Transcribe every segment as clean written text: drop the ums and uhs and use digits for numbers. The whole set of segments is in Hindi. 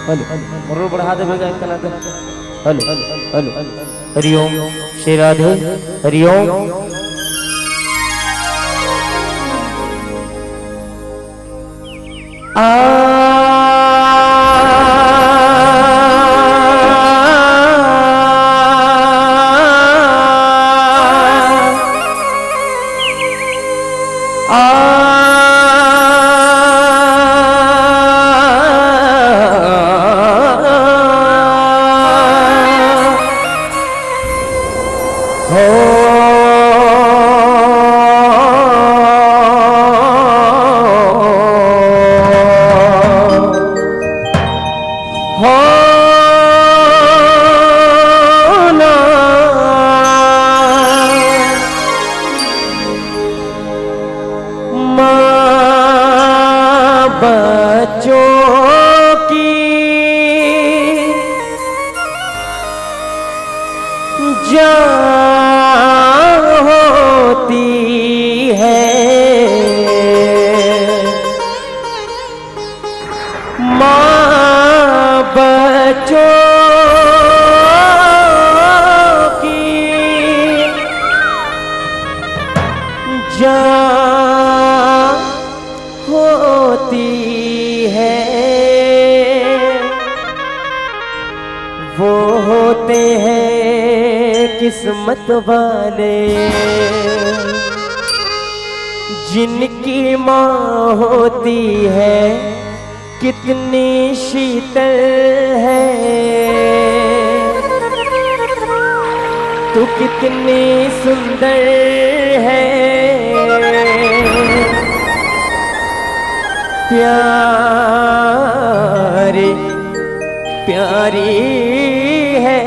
हेलो मोर बढ़ा दे बेगा कला दे हेलो हेलो हरिओम श्री राधे हरिओम किस्मत वाले जिनकी माँ होती है कितनी शीतल है तू कितनी सुंदर है प्यारी प्यारी है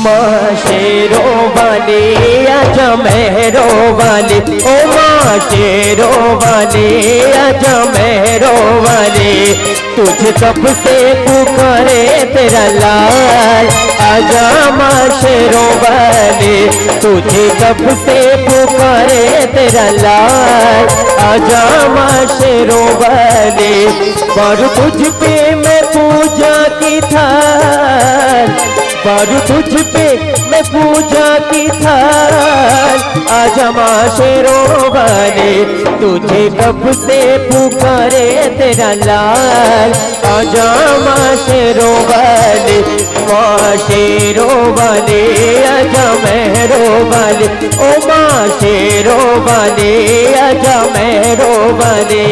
माँ शेरों वाली आजा मेहरों वाली ओ माँ शेरों वाली आजा मेहरों वाली तुझे कब से पुकारे तेरा लाल आजा माँ शेरों वाली तुझे कब से पुकारे तेरा लाल आजा माँ शेरों वाली पर तुझ पे मैं पूजा की थाल पर तुझ पे मैं पूजा की थाल आजा माँ शेरों वाले तुझे कब से पुकारे तेरा लाल आजा माँ शेरों वाले माँ शेरों वाले आजा मेहरों वाले ओ माँ शेरों वाले आजा मेहरों वाले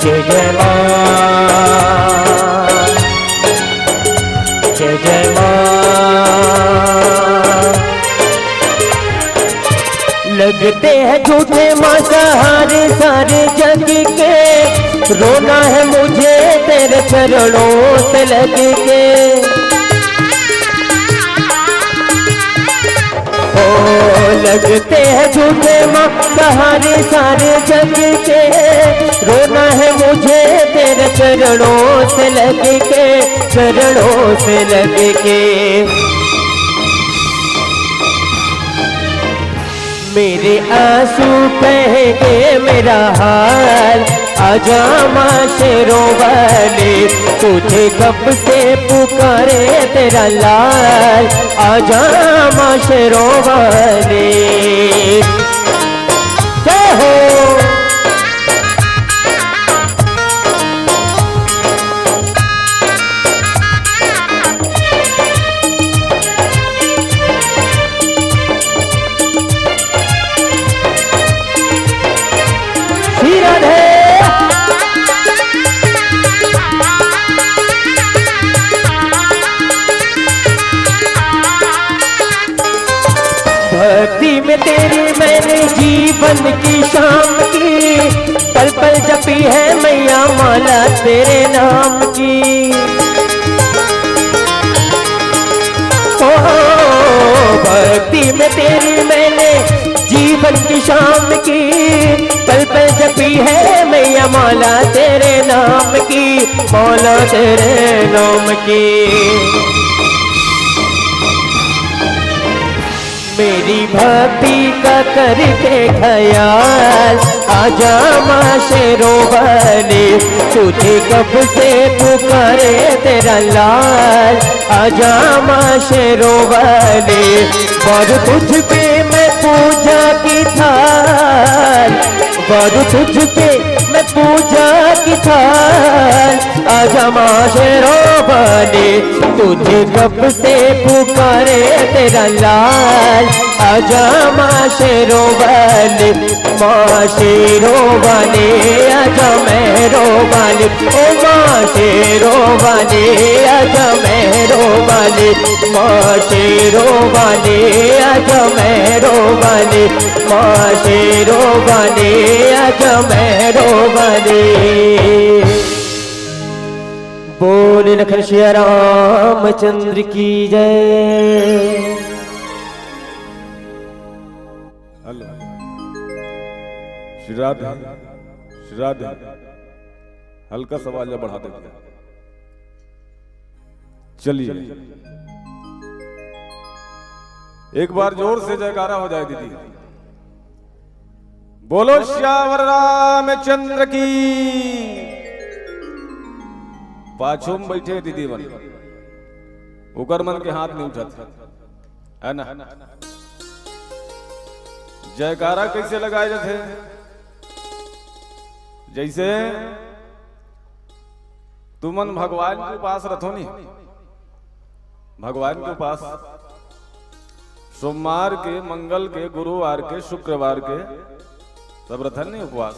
जय जय माँ जय जय माँ लगते हैं झूठे माँ सहारे सारे जग के रोना है मुझे तेरे चरणों से लग के ओ लगते हैं झूठे माँ सहारे सारे जग के, रोना है मुझे तेरे चरणों से लग के, चरणों से लग के। मेरे आंसू कहेंगे मेरा हाल, आजा माँ शेरों वाले, तुझे कब से पुकारे तेरा लाल, आजा माँ शेरों वाले। जय हो। भक्ति में तेरी मैंने जीवन की शाम की, पल पल जपी है मैया माला तेरे नाम की। ओ भक्ति में तेरी मैंने जीवन की शाम की, पल पल जपी है मैया माला तेरे नाम की, मौला तेरे नाम की। मेरी भक्ति का करके ख्याल, आजा माँ शेरों वाले, तुझे कब से पुकारे तेरा लाल, आजा माँ शेरों वाले। और तुझ पे मैं पूजा की थाल, और तुझ पे मैं पूजा की थाल, आजा माँ शेरों वाले, तुझे कब से पुकारे तेरा लाल, आजा माँ शेरों वाले, माँ शेरों वाले, आजा मेहरों वाले, ओ माँ शेरों वाले, आजा मेहरों वाले, माँ शेरों वाले, आजा मेहरों वाले, माँ शेरों वाले, आजा मेहरों वाले। बोल लखन सिया रामचंद्र की जय। श्री राधे, श्री राधे। हल्का सवाल या बढ़ा देते हैं। चलिए एक बार जोर से जयकारा हो जाए दीदी। बोलो श्यावर रामचंद्र की। पाछू में बैठे दीदी मन, उकर मन के हाथ नहीं उठा है ना। जयकारा कैसे लगाए जाते? जैसे तुमन भगवान के पास रथो नहीं, भगवान के पास सोमवार के, मंगल के, गुरुवार के, शुक्रवार के सब रथन नहीं उपवास।